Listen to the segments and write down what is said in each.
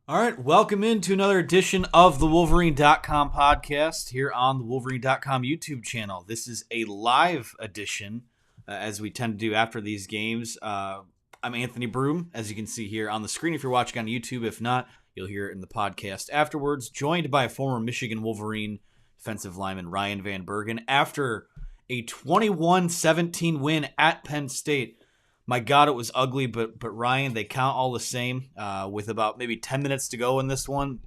All right, welcome into another edition of the Wolverine.com podcast here on the Wolverine.com YouTube channel. This is a live edition, as we tend to do after these games. I'm Anthony Broome, as you can see here on the screen if you're watching on YouTube. If not, you'll hear it in the podcast afterwards. Joined by former Michigan Wolverine defensive lineman Ryan Van Bergen after a 21-17 win at Penn State. My God, it was ugly, but Ryan, they count all the same. With about maybe 10 minutes to go in this one,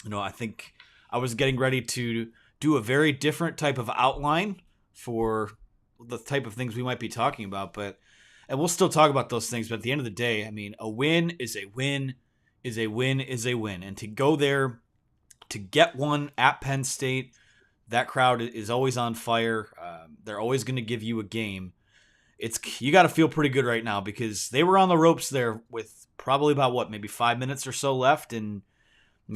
I think I was getting ready to do a very different type of outline for the type of things we might be talking about. And we'll still talk about those things. But at the end of the day, I mean, a win is a win, is a win, is a win. And to go there, to get one at Penn State, that crowd is always on fire. They're always going to give you a game. You got to feel pretty good right now because they were on the ropes there with probably about maybe 5 minutes or so left, and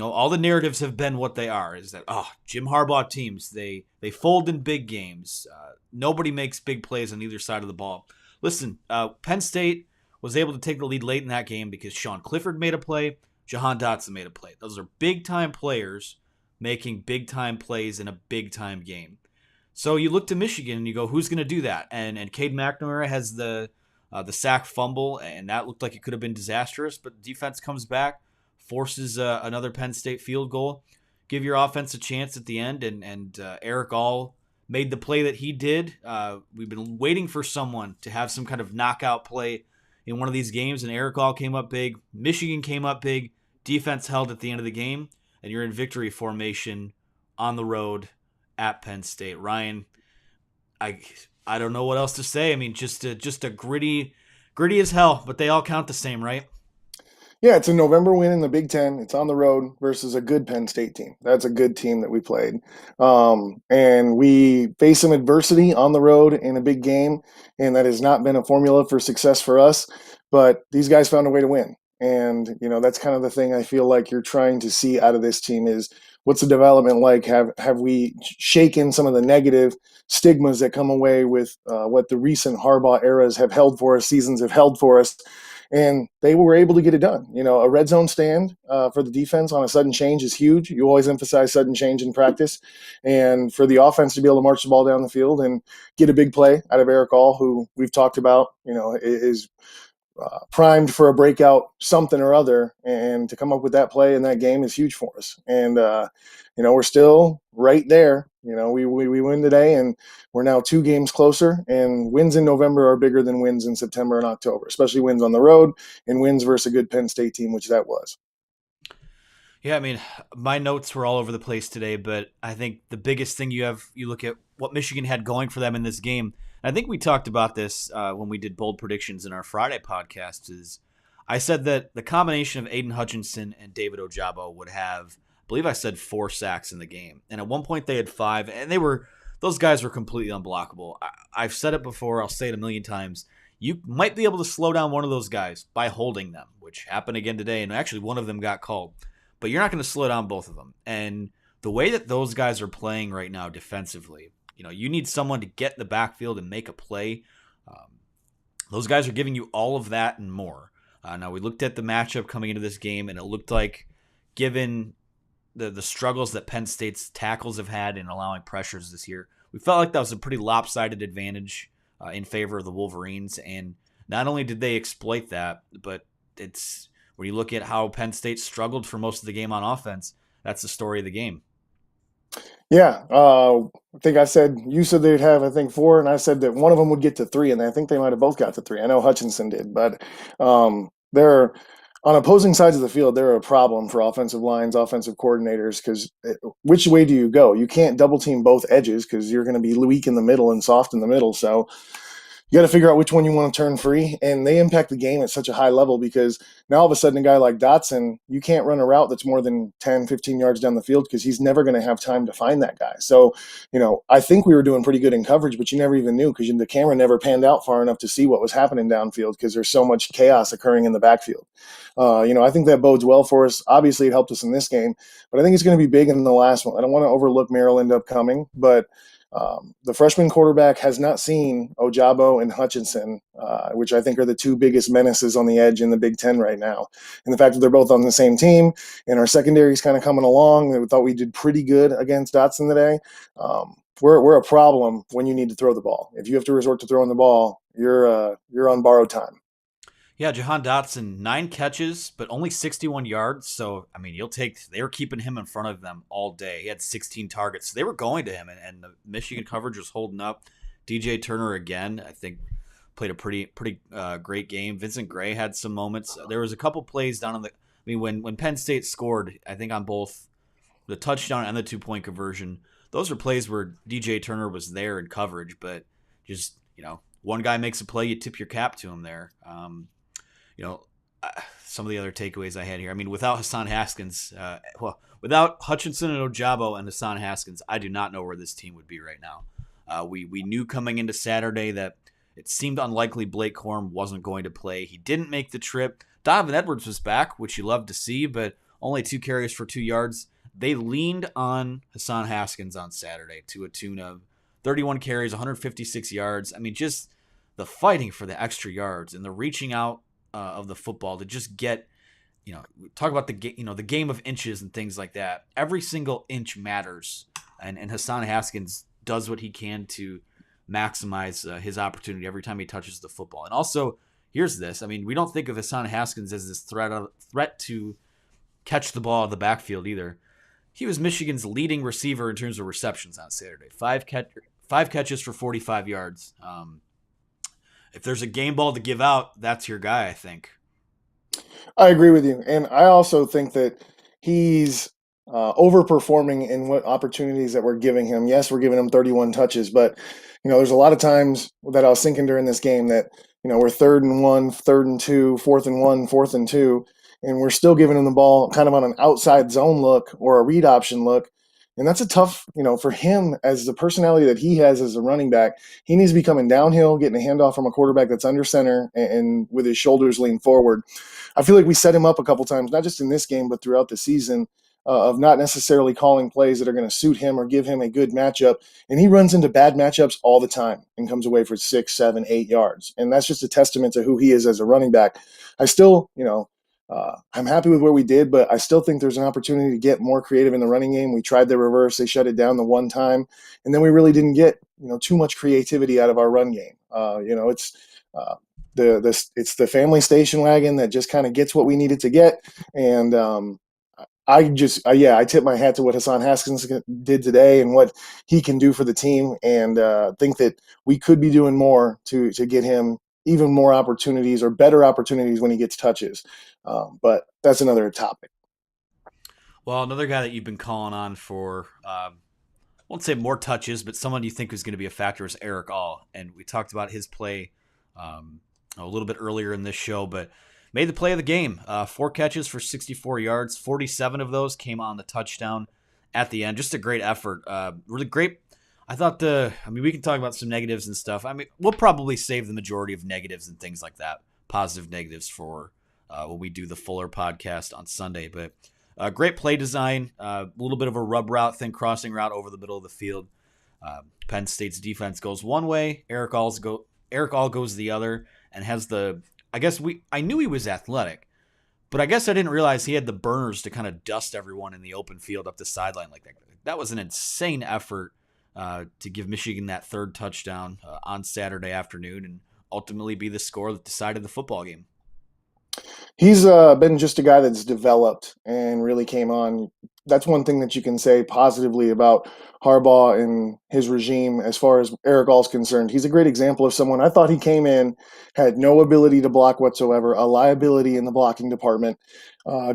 all the narratives have been what they are. Is that Jim Harbaugh teams they fold in big games. Nobody makes big plays on either side of the ball. Listen, Penn State was able to take the lead late in that game because Sean Clifford made a play, Jahan Dotson made a play. Those are big time players making big time plays in a big time game. So you look to Michigan and you go, who's going to do that? And Cade McNamara has the sack fumble, and that looked like it could have been disastrous. But the defense comes back, forces another Penn State field goal, give your offense a chance at the end. And Eric All made the play that he did. We've been waiting for someone to have some kind of knockout play in one of these games, and Eric All came up big. Michigan came up big. Defense held at the end of the game, and you're in victory formation on the road at Penn State. Ryan, I don't know what else to say. I mean, just a gritty as hell, but they all count the same, right? Yeah, it's a November win in the Big Ten. It's on the road versus a good Penn State team. That's a good team that we played. And we face some adversity on the road in a big game, and that has not been a formula for success for us. But these guys found a way to win. And, that's kind of the thing I feel like you're trying to see out of this team is what's the development like? Have we shaken some of the negative stigmas that come away with what the recent Harbaugh eras have held for us, seasons have held for us? And they were able to get it done. A red zone stand for the defense on a sudden change is huge. You always emphasize sudden change in practice. And for the offense to be able to march the ball down the field and get a big play out of Eric All, who we've talked about, is primed for a breakout something or other, and to come up with that play in that game is huge for us. And we're still right there. We win today, and we're now 2 games closer, and wins in November are bigger than wins in September and October, especially wins on the road and wins versus a good Penn State team, which that was. Yeah, I mean, my notes were all over the place today, but I think the biggest thing you look at what Michigan had going for them in this game. I think we talked about this when we did bold predictions in our Friday podcast. Is I said that the combination of Aiden Hutchinson and David Ojabo would have, I believe I said 4 sacks in the game, and at one point they had 5, and those guys were completely unblockable. I've said it before, I'll say it a million times. You might be able to slow down one of those guys by holding them, which happened again today, and actually one of them got called. But you're not going to slow down both of them. And the way that those guys are playing right now defensively, you need someone to get in the backfield and make a play. Those guys are giving you all of that and more. Now, we looked at the matchup coming into this game, and it looked like, given the struggles that Penn State's tackles have had in allowing pressures this year, we felt like that was a pretty lopsided advantage in favor of the Wolverines. And not only did they exploit that, but when you look at how Penn State struggled for most of the game on offense, that's the story of the game. Yeah, I think you said they'd have, I think, 4, and I said that one of them would get to 3, and I think they might have both got to 3. I know Hutchinson did, but they're on opposing sides of the field. They're a problem for offensive lines, offensive coordinators, because which way do you go? You can't double team both edges because you're going to be weak in the middle and soft in the middle. So you got to figure out which one you want to turn free, and they impact the game at such a high level because now all of a sudden a guy like Dotson, you can't run a route that's more than 10, 15 yards down the field because he's never going to have time to find that guy. So, I think we were doing pretty good in coverage, but you never even knew because the camera never panned out far enough to see what was happening downfield because there's so much chaos occurring in the backfield. I think that bodes well for us. Obviously, it helped us in this game, but I think it's going to be big in the last one. I don't want to overlook Maryland upcoming, but The freshman quarterback has not seen Ojabo and Hutchinson, which I think are the two biggest menaces on the edge in the Big Ten right now. And the fact that they're both on the same team and our secondary is kind of coming along, we thought we did pretty good against Dotson today. We're a problem when you need to throw the ball. If you have to resort to throwing the ball, you're on borrowed time. Yeah, Jahan Dotson, 9 catches, but only 61 yards. So, I mean, they were keeping him in front of them all day. He had 16 targets. So they were going to him, and the Michigan coverage was holding up. DJ Turner, again, I think, played a pretty great game. Vincent Gray had some moments. There was a couple plays down on the – I mean, when Penn State scored, I think on both the touchdown and the 2-point conversion, those were plays where DJ Turner was there in coverage, but just, one guy makes a play, you tip your cap to him there. Some of the other takeaways I had here. I mean, without Hassan Haskins, without Hutchinson and Ojabo and Hassan Haskins, I do not know where this team would be right now. We knew coming into Saturday that it seemed unlikely Blake Corum wasn't going to play. He didn't make the trip. Donovan Edwards was back, which you love to see, but only 2 carries for 2 yards. They leaned on Hassan Haskins on Saturday to a tune of 31 carries, 156 yards. I mean, just the fighting for the extra yards and the reaching out of the football to just get, talk about the game of inches and things like that. Every single inch matters, and Hassan Haskins does what he can to maximize his opportunity every time he touches the football. And also, here's this. I mean, we don't think of Hassan Haskins as this threat to catch the ball in the backfield either. He was Michigan's leading receiver in terms of receptions on Saturday. 5 catches for 45 yards. If there's a game ball to give out, that's your guy, I think. I agree with you. And I also think that he's overperforming in what opportunities that we're giving him. Yes, we're giving him 31 touches, but, there's a lot of times that I was thinking during this game that, we're 3rd and 1, 3rd and 2, 4th and 1, 4th and 2, and we're still giving him the ball kind of on an outside zone look or a read option look. And that's a tough, for him as the personality that he has as a running back, he needs to be coming downhill, getting a handoff from a quarterback that's under center and with his shoulders leaned forward. I feel like we set him up a couple times, not just in this game, but throughout the season, of not necessarily calling plays that are going to suit him or give him a good matchup. And he runs into bad matchups all the time and comes away for 6, 7, 8 yards. And that's just a testament to who he is as a running back. I still, I'm happy with where we did, but I still think there's an opportunity to get more creative in the running game. We tried the reverse. They shut it down the one time. And then we really didn't get, too much creativity out of our run game. It's the family station wagon that just kind of gets what we needed to get. And I tip my hat to what Hassan Haskins did today and what he can do for the team, and think that we could be doing more to get him even more opportunities or better opportunities when he gets touches. But that's another topic. Well, another guy that you've been calling on for, I won't say more touches, but someone you think is going to be a factor is Eric All. And we talked about his play a little bit earlier in this show, but made the play of the game. 4 catches for 64 yards. 47 of those came on the touchdown at the end. Just a great effort. Really great. I thought we can talk about some negatives and stuff. I mean, we'll probably save the majority of negatives and things like that, positive negatives, for when we do the Fuller podcast on Sunday. But great play design, a little bit of a rub route, thin crossing route over the middle of the field. Penn State's defense goes one way. Eric All goes the other, and has I knew he was athletic, but I guess I didn't realize he had the burners to kind of dust everyone in the open field up the sideline like that. That was an insane effort to give Michigan that 3rd touchdown on Saturday afternoon and ultimately be the score that decided the football game. He's been just a guy that's developed and really came on. That's one thing that you can say positively about Harbaugh and his regime as far as Eric All's concerned. He's a great example of someone. I thought he came in, had no ability to block whatsoever, a liability in the blocking department.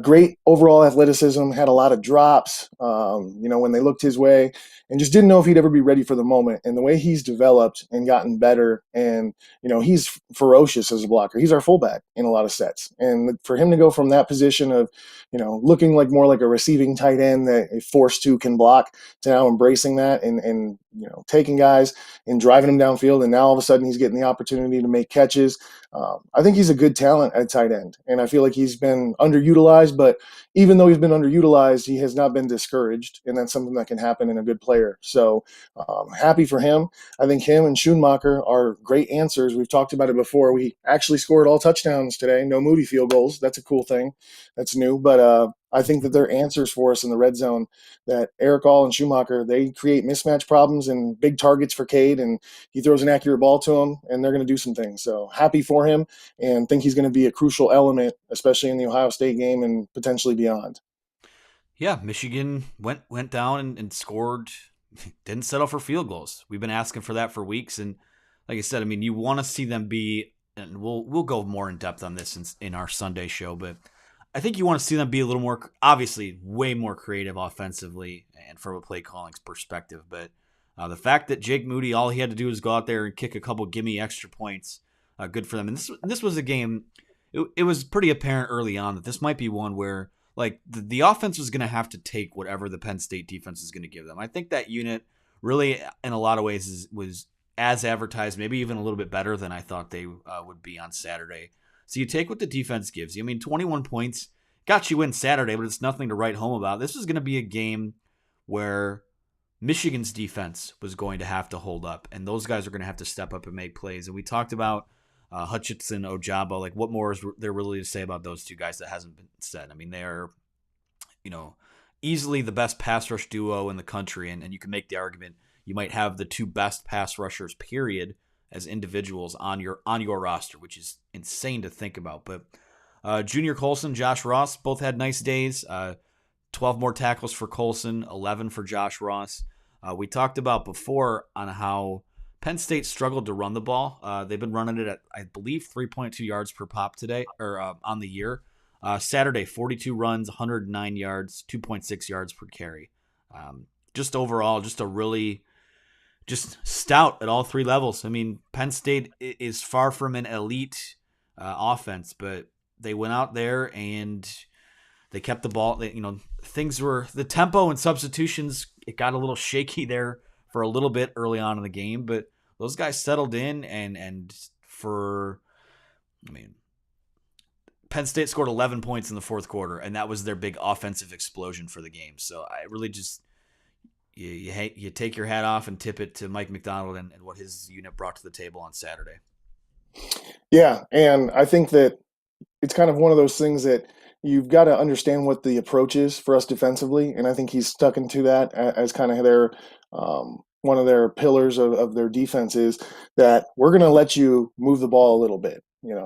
Great overall athleticism, had a lot of drops, when they looked his way, and just didn't know if he'd ever be ready for the moment. And the way he's developed and gotten better, and, he's ferocious as a blocker. He's our fullback in a lot of sets. And for him to go from that position of, looking like more like a receiving tight end that a forced to can block, to now embracing that and taking guys and driving them downfield. And now all of a sudden he's getting the opportunity to make catches. I think he's a good talent at tight end, and I feel like he's been underutilized, but even though he's been underutilized, he has not been discouraged, and that's something that can happen in a good player. So happy for him. I think him and Schoonmaker are great answers. We've talked about it before. We actually scored all touchdowns today, no Moody field goals. That's a cool thing. That's new, but I think that they're answers for us in the red zone, that Eric All and Schoonmaker, they create mismatch problems and big targets for Cade, and he throws an accurate ball to them, and they're going to do some things. So happy for him, and think he's going to be a crucial element, especially in the Ohio State game and potentially beyond. Yeah, Michigan went down and scored, didn't settle for field goals. We've been asking for that for weeks, and like I said, I mean, you want to see them be, and we'll go more in depth on this in our Sunday show, but I think you want to see them be a little more, obviously, way more creative offensively and from a play calling perspective. But the fact that Jake Moody, all he had to do was go out there and kick a couple gimme extra points, good for them. And this was a game. It was pretty apparent early on that this might be one where like the offense was going to have to take whatever the Penn State defense is going to give them. I think that unit really, in a lot of ways, was as advertised, maybe even a little bit better than I thought they would be on Saturday. So you take what the defense gives you. I mean, 21 points got you in Saturday, but it's nothing to write home about. This is going to be a game where Michigan's defense was going to have to hold up, and those guys are going to have to step up and make plays. And we talked about Hutchinson, Ojabo. Like, what more is there really to say about those two guys that hasn't been said? I mean, they are, easily the best pass rush duo in the country, and you can make the argument you might have the two best pass rushers, period, as individuals on your roster, which is insane to think about. But Junior Colson, Josh Ross, both had nice days. 12 more tackles for Colson, 11 for Josh Ross. We talked about before on how Penn State struggled to run the ball. They've been running it at, I believe, 3.2 yards per pop today, or on the year. Saturday, 42 runs, 109 yards, 2.6 yards per carry. Just overall, just a really stout at all three levels. I mean, Penn State is far from an elite offense, but they went out there and they kept the ball. Things were, the tempo and substitutions, it got a little shaky there for a little bit early on in the game, but those guys settled in Penn State scored 11 points in the fourth quarter, and that was their big offensive explosion for the game. So I really just, you take your hat off and tip it to Mike McDonald and what his unit brought to the table on Saturday. Yeah, and I think that it's kind of one of those things that you've got to understand what the approach is for us defensively, and I think he's stuck into that as kind of their one of their pillars of their defense is that we're going to let you move the ball a little bit.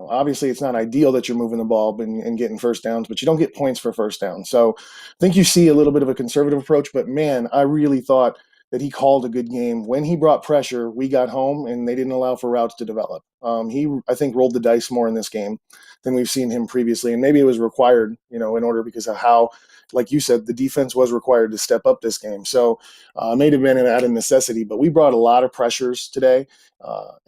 Obviously it's not ideal that you're moving the ball and getting first downs, but you don't get points for first down. So I think you see a little bit of a conservative approach, but man, I really thought that he called a good game. When he brought pressure, we got home and they didn't allow for routes to develop. He, I think, rolled the dice more in this game than we've seen him previously. And maybe it was required, in order because of how, like you said, the defense was required to step up this game. So it may have been out of necessity, but we brought a lot of pressures today.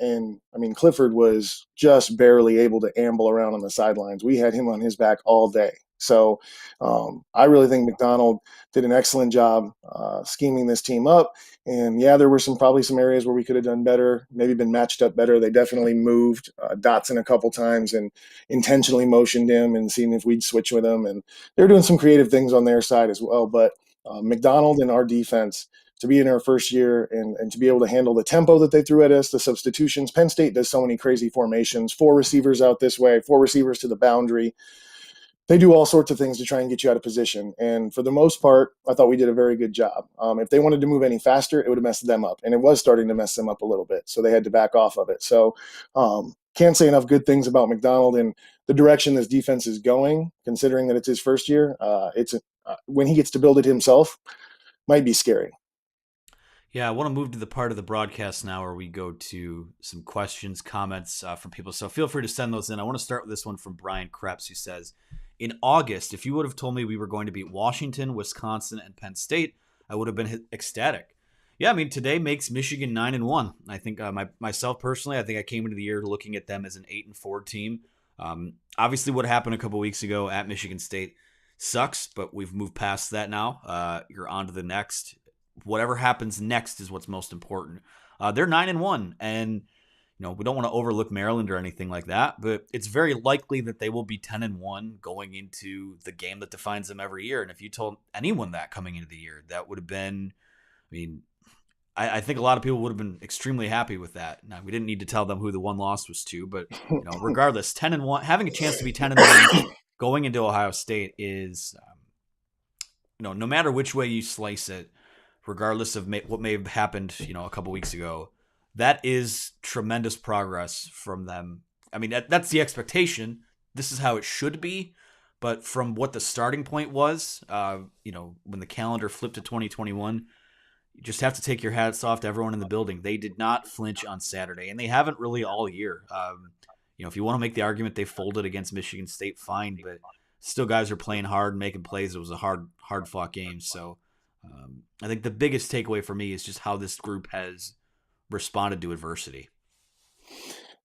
And I mean, Clifford was just barely able to amble around on the sidelines. We had him on his back all day. So I really think McDonald did an excellent job scheming this team up. And yeah, there were probably some areas where we could have done better, maybe been matched up better. They definitely moved Dotson a couple times and intentionally motioned him and seen if we'd switch with him. And they're doing some creative things on their side as well. But McDonald and our defense, to be in our first year and to be able to handle the tempo that they threw at us, the substitutions. Penn State does so many crazy formations, 4 receivers out this way, 4 receivers to the boundary. They do all sorts of things to try and get you out of position. And for the most part, I thought we did a very good job. If they wanted to move any faster, it would have messed them up. And it was starting to mess them up a little bit. So they had to back off of it. So can't say enough good things about McDonald and the direction this defense is going, considering that it's his first year. When he gets to build it himself, might be scary. Yeah, I want to move to the part of the broadcast now where we go to some questions, comments from people. So feel free to send those in. I want to start with this one from Brian Krebs, who says, in August, if you would have told me we were going to beat Washington, Wisconsin, and Penn State, I would have been ecstatic. Yeah, I mean, today makes Michigan 9-1. I think myself personally, I think I came into the year looking at them as an 8-4 team. Obviously, what happened a couple weeks ago at Michigan State sucks, but we've moved past that now. You're on to the next. Whatever happens next is what's most important. They're 9-1, and we don't want to overlook Maryland or anything like that, but it's very likely that they will be 10-1 going into the game that defines them every year. And if you told anyone that coming into the year, that would have been, I mean, I think a lot of people would have been extremely happy with that. Now, we didn't need to tell them who the one loss was to, but regardless, 10-1, having a chance to be 10-1 going into Ohio State is, no matter which way you slice it, regardless of what may have happened, a couple weeks ago, that is tremendous progress from them. I mean, that's the expectation. This is how it should be. But from what the starting point was, when the calendar flipped to 2021, you just have to take your hats off to everyone in the building. They did not flinch on Saturday, and they haven't really all year. If you want to make the argument they folded against Michigan State, fine, but still guys are playing hard and making plays. It was a hard-fought game. So I think the biggest takeaway for me is just how this group has responded to adversity.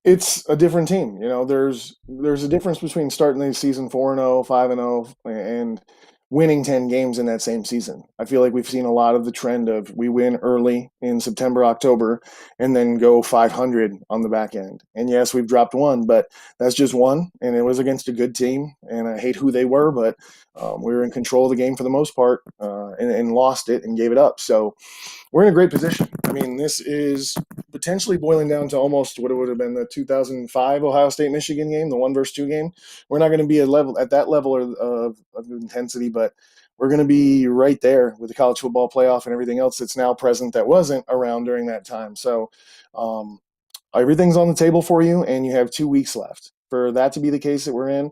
It's a different team. There's a difference between starting the season 4-0, 5-0, and winning 10 games in that same season. I feel like we've seen a lot of the trend of we win early in September, October, and then go 500 on the back end. And yes, we've dropped one, but that's just one, and it was against a good team, and I hate who they were, but we were in control of the game for the most part, and lost it and gave it up. So we're in a great position. I mean, this is potentially boiling down to almost what it would have been the 2005 Ohio State-Michigan game, the 1-2 game. We're not going to be at that level of intensity, but we're going to be right there with the college football playoff and everything else that's now present that wasn't around during that time. So everything's on the table for you, and you have 2 weeks left. For that to be the case that we're in,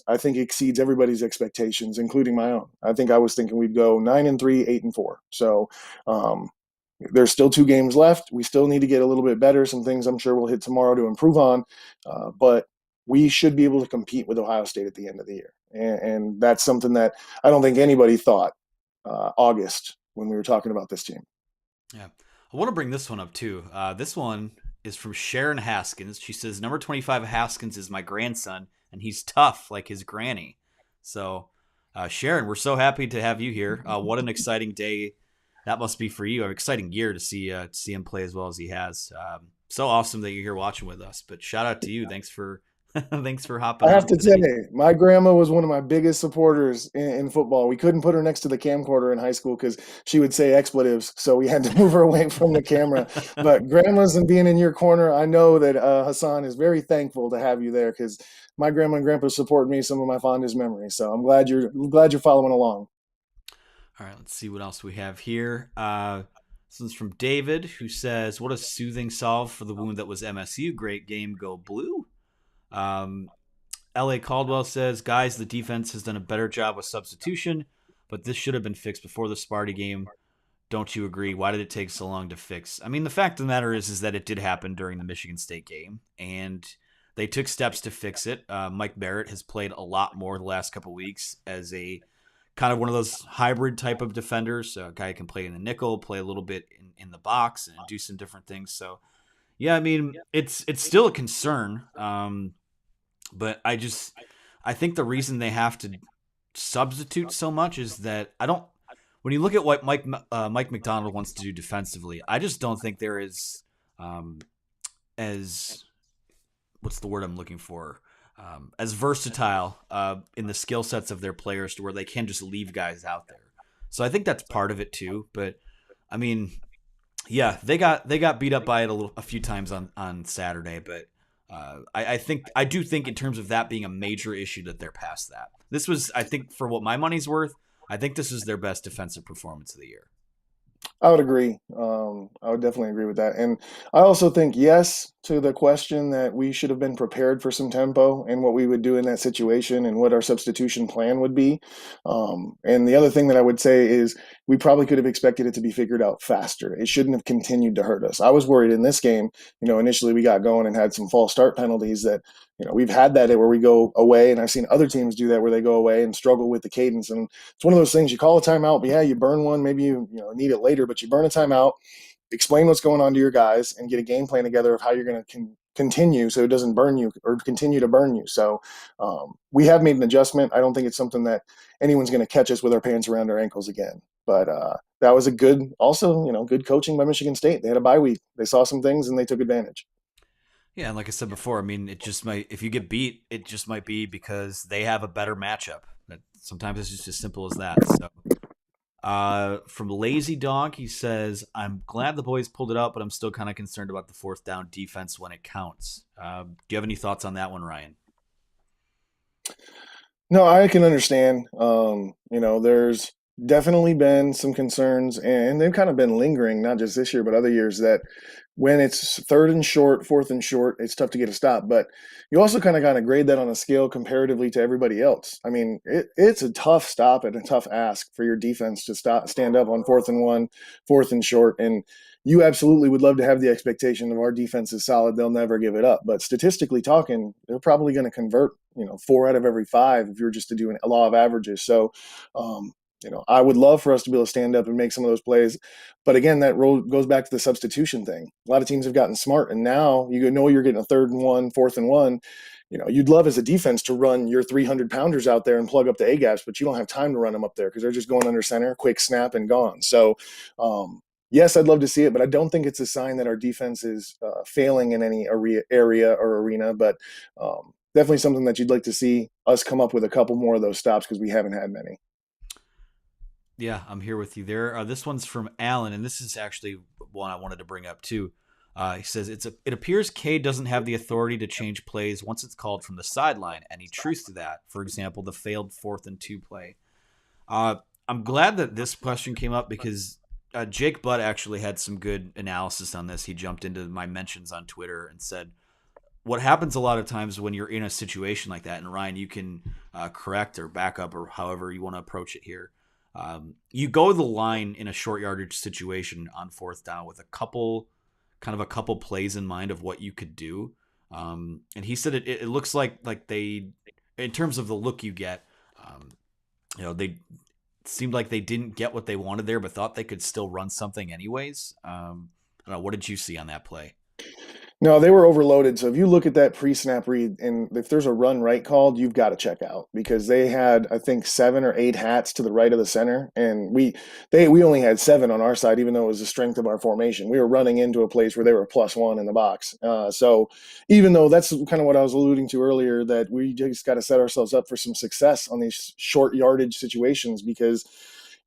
I think exceeds everybody's expectations, including my own. I think I was thinking we'd go 9-3, 8-4. So there's still 2 games left. We still need to get a little bit better. Some things I'm sure we'll hit tomorrow to improve on, but we should be able to compete with Ohio State at the end of the year. And that's something that I don't think anybody thought August when we were talking about this team. Yeah. I want to bring this one up too. This one is from Sharon Haskins. She says, number 25 Haskins is my grandson, and he's tough like his granny. So, Sharon, we're so happy to have you here. What an exciting day that must be for you. An exciting year to see him play as well as he has. So awesome that you're here watching with us. But shout out to you. Thanks for hopping on. I have to say, my grandma was one of my biggest supporters in football. We couldn't put her next to the camcorder in high school because she would say expletives, so we had to move her away from the camera. But grandmas and being in your corner, I know that Hassan is very thankful to have you there because my grandma and grandpa support me some of my fondest memories. So I'm glad you're following along. All right, let's see what else we have here. This one's from David, who says, what a soothing salve for the wound that was MSU. Great game, go blue. L.A. Caldwell says, guys, the defense has done a better job with substitution, but this should have been fixed before the Sparty game. Don't you agree? Why did it take so long to fix? I mean, the fact of the matter is that it did happen during the Michigan State game, and they took steps to fix it. Mike Barrett has played a lot more the last couple weeks as a kind of one of those hybrid type of defenders. So a guy who can play in the nickel, play a little bit in the box, and do some different things. So, yeah, I mean, it's still a concern. But I think the reason they have to substitute so much is that when you look at what Mike McDonald wants to do defensively, I just don't think there is as what's the word I'm looking for? As versatile in the skill sets of their players to where they can just leave guys out there. So I think that's part of it too. But I mean, yeah, they got beat up by it a few times on Saturday, but I do think in terms of that being a major issue that they're past that. This was, I think, for what my money's worth, I think this is their best defensive performance of the year. I would agree. I would definitely agree with that. And I also think yes to the question that we should have been prepared for some tempo and what we would do in that situation and what our substitution plan would be. And the other thing that I would say is we probably could have expected it to be figured out faster. It shouldn't have continued to hurt us. I was worried in this game, initially we got going and had some false start penalties that, we've had that where we go away, and I've seen other teams do that where they go away and struggle with the cadence. And it's one of those things, you call a timeout, but yeah, you burn one, maybe you need it later, but you burn a timeout, explain what's going on to your guys, and get a game plan together of how you're going to continue so it doesn't burn you or continue to burn you. So we have made an adjustment. I don't think it's something that anyone's going to catch us with our pants around our ankles again. But that was a good, also, good coaching by Michigan State. They had a bye week. They saw some things and they took advantage. Yeah, and like I said before, I mean, it just might, if you get beat, it just might be because they have a better matchup. That sometimes it's just as simple as that. So, from Lazy Dog, he says, "I'm glad the boys pulled it out, but I'm still kind of concerned about the fourth down defense when it counts." Do you have any thoughts on that one, Ryan? No, I can understand. There's definitely been some concerns, and they've kind of been lingering, not just this year, but other years, that when it's third and short, fourth and short, it's tough to get a stop. But you also kind of got to grade that on a scale comparatively to everybody else. I mean, it's a tough stop and a tough ask for your defense to stand up on fourth and one, fourth and short, and you absolutely would love to have the expectation of our defense is solid. They'll never give it up. But statistically talking, they're probably going to convert, 4 out of every 5 if you're just to do a law of averages. So, I would love for us to be able to stand up and make some of those plays. But again, that goes back to the substitution thing. A lot of teams have gotten smart, and now you know you're getting a third and one, fourth and one. You'd love as a defense to run your 300 pounders out there and plug up the A gaps, but you don't have time to run them up there because they're just going under center, quick snap and gone. So, yes, I'd love to see it, but I don't think it's a sign that our defense is failing in any area or arena. But definitely something that you'd like to see us come up with a couple more of those stops because we haven't had many. Yeah, I'm here with you there. This one's from Alan, and this is actually one I wanted to bring up too. He says it appears K doesn't have the authority to change plays once it's called from the sideline. Any truth to that? For example, the failed 4th and 2 play. I'm glad that this question came up because Jake Butt actually had some good analysis on this. He jumped into my mentions on Twitter and said, what happens a lot of times when you're in a situation like that, and Ryan, you can correct or back up or however you want to approach it here. You go to the line in a short yardage situation on fourth down with a couple plays in mind of what you could do. And he said it looks like they, in terms of the look you get, they seemed like they didn't get what they wanted there, but thought they could still run something anyways. I don't know. What did you see on that play? No, they were overloaded. So if you look at that pre-snap read, and if there's a run right called, you've got to check out because they had, I think, 7 or 8 hats to the right of the center, and we only had 7 on our side, even though it was the strength of our formation. We were running into a place where they were +1 in the box. So even though that's kind of what I was alluding to earlier, that we just got to set ourselves up for some success on these short yardage situations because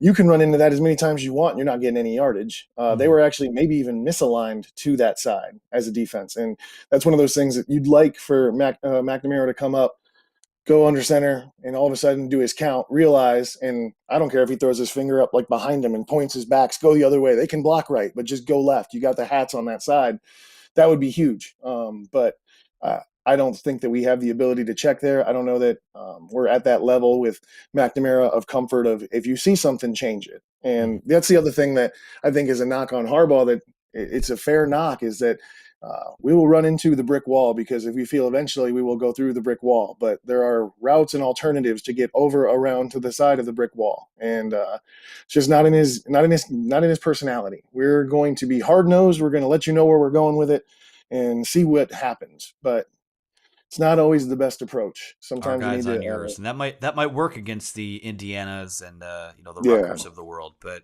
you can run into that as many times as you want and you're not getting any yardage. They were actually maybe even misaligned to that side as a defense. And that's one of those things that you'd like for McNamara to come up, go under center, and all of a sudden do his count, realize, and I don't care if he throws his finger up like behind him and points his backs, go the other way. They can block right, but just go left. You got the hats on that side. That would be huge. But I don't think that we have the ability to check there. I don't know that we're at that level with McNamara of comfort of if you see something, change it. And that's the other thing that I think is a knock on Harbaugh, that it's a fair knock, is that we will run into the brick wall because if we feel eventually we will go through the brick wall, but there are routes and alternatives to get over around to the side of the brick wall. And it's just not in his personality. We're going to be hard nosed. We're going to let you know where we're going with it and see what happens. But it's not always the best approach. Our Sometimes you guys need on to, yours, and that might work against the Indianas and the yeah. Rutgers of the world, but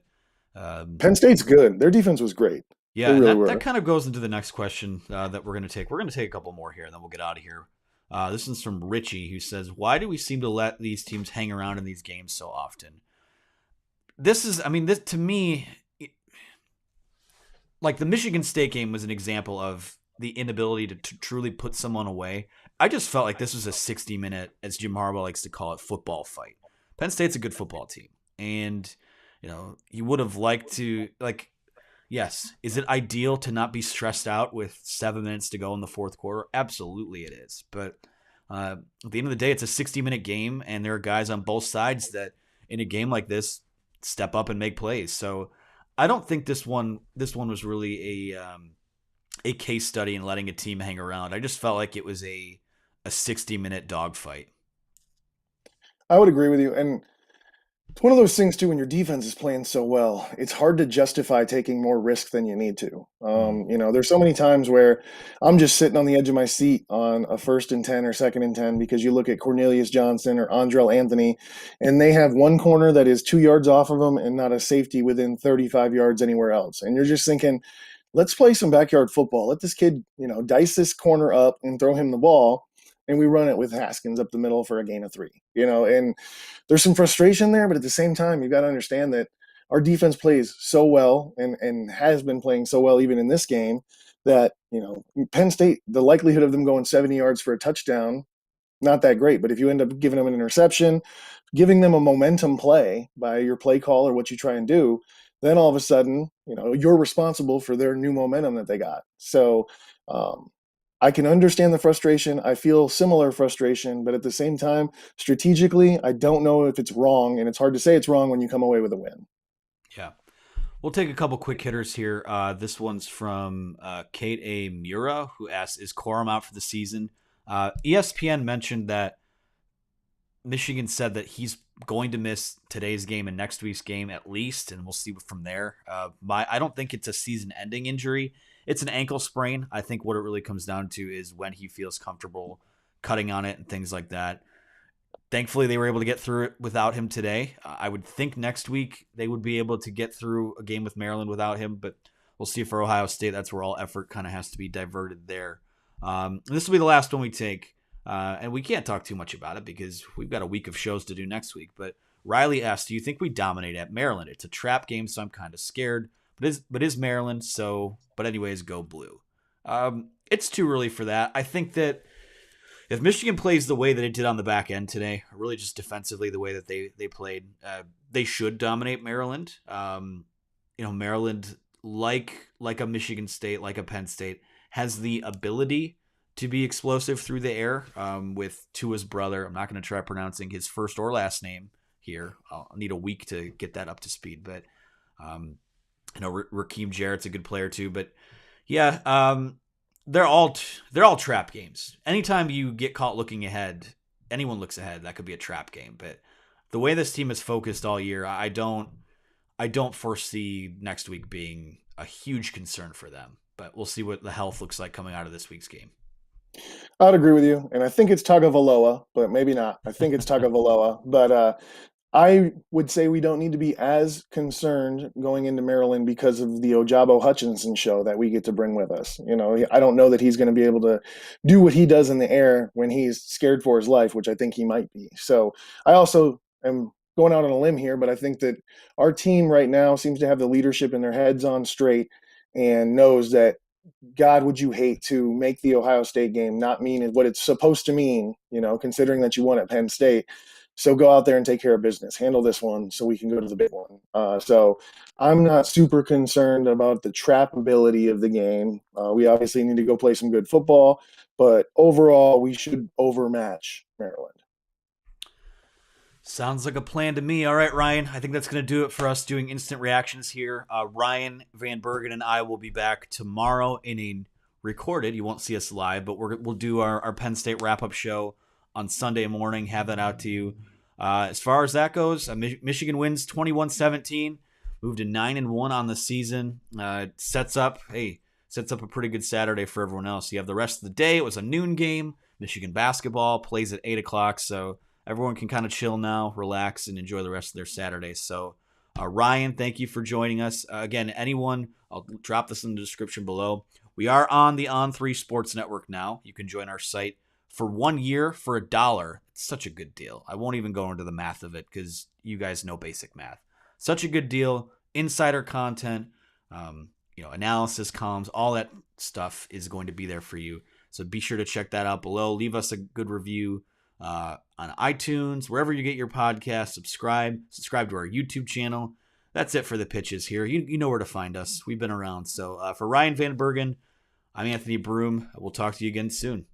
Penn State's good. Their defense was great. They yeah, and really that were. kind of goes into the next question that we're going to take. We're going to take a couple more here, and then we'll get out of here. This is from Richie, who says, "Why do we seem to let these teams hang around in these games so often?" This to me, like the Michigan State game was an example of the inability to truly put someone away. I just felt like this was a 60-minute, as Jim Harbaugh likes to call it, football fight. Penn State's a good football team, and you would have liked to like. Yes. Is it ideal to not be stressed out with 7 minutes to go in the fourth quarter? Absolutely it is. But at the end of the day, it's a 60-minute game, and there are guys on both sides that in a game like this step up and make plays. So I don't think this one was really a case study in letting a team hang around. I just felt like it was a 60-minute dogfight. I would agree with you. And It's one of those things too when your defense is playing so well. It's hard to justify taking more risk than you need to. Mm. There's so many times where I'm just sitting on the edge of my seat on a 1st and 10 or 2nd and 10 because you look at Cornelius Johnson or Andrell Anthony, and they have one corner that is 2 yards off of them and not a safety within 35 yards anywhere else. And you're just thinking, let's play some backyard football. Let this kid, dice this corner up and throw him the ball, and we run it with Haskins up the middle for a gain of 3. And there's some frustration there, but at the same time, you've got to understand that our defense plays so well and has been playing so well even in this game that, Penn State, the likelihood of them going 70 yards for a touchdown, not that great. But if you end up giving them an interception, giving them a momentum play by your play call or what you try and do, then all of a sudden, you're responsible for their new momentum that they got. So I can understand the frustration. I feel similar frustration, but at the same time, strategically, I don't know if it's wrong, and it's hard to say it's wrong when you come away with a win. Yeah. We'll take a couple quick hitters here. This one's from Kate A. Mura, who asks, is Corum out for the season? ESPN mentioned that Michigan said that he's going to miss today's game and next week's game at least, and we'll see from there. I don't think it's a season-ending injury. It's an ankle sprain. I think what it really comes down to is when he feels comfortable cutting on it and things like that. Thankfully, they were able to get through it without him today. I would think next week they would be able to get through a game with Maryland without him, but we'll see for Ohio State. That's where all effort kind of has to be diverted there. This will be the last one we take, and we can't talk too much about it because we've got a week of shows to do next week. But Riley asked, do you think we dominate at Maryland? It's a trap game, so I'm kind of scared. But is Maryland, so... But anyways, go blue. It's too early for that. I think that if Michigan plays the way that it did on the back end today, really just defensively the way that they played, they should dominate Maryland. Maryland, like a Michigan State, like a Penn State, has the ability to be explosive through the air with Tua's brother. I'm not going to try pronouncing his first or last name here. I'll need a week to get that up to speed. But, Rakeem Jarrett's a good player too. But, yeah, they're all trap games. Anytime you get caught looking ahead, anyone looks ahead, that could be a trap game. But the way this team is focused all year, I don't foresee next week being a huge concern for them. But we'll see what the health looks like coming out of this week's game. I'd agree with you, and I think it's Tagovailoa, but maybe not. I think it's Tagovailoa, but I would say we don't need to be as concerned going into Maryland because of the Ojabo Hutchinson show that we get to bring with us. I don't know that he's going to be able to do what he does in the air when he's scared for his life, which I think he might be. So I also am going out on a limb here, but I think that our team right now seems to have the leadership in their heads on straight and knows that God, would you hate to make the Ohio State game not mean what it's supposed to mean, considering that you won at Penn State. So go out there and take care of business. Handle this one so we can go to the big one. So I'm not super concerned about the trap ability of the game. We obviously need to go play some good football, but overall we should overmatch Maryland. Sounds like a plan to me. All right, Ryan, I think that's going to do it for us doing instant reactions here. Ryan Van Bergen and I will be back tomorrow in a recorded. You won't see us live, but we'll do our Penn State wrap-up show on Sunday morning, have that out to you. As far as that goes, Michigan wins 21-17, moved to 9-1 on the season. Sets up a pretty good Saturday for everyone else. You have the rest of the day. It was a noon game. Michigan basketball plays at 8 o'clock, so everyone can kind of chill now, relax, and enjoy the rest of their Saturday. So, Ryan, thank you for joining us. Again, anyone, I'll drop this in the description below. We are on the On3 Sports Network now. You can join our site for 1 year for $1. It's such a good deal. I won't even go into the math of it because you guys know basic math. Such a good deal. Insider content, analysis columns, all that stuff is going to be there for you. So be sure to check that out below. Leave us a good review on iTunes, wherever you get your podcast. Subscribe to our YouTube channel. That's it for the pitches here. You know where to find us. We've been around. So for Ryan Van Bergen, I'm Anthony Broome. We'll talk to you again soon.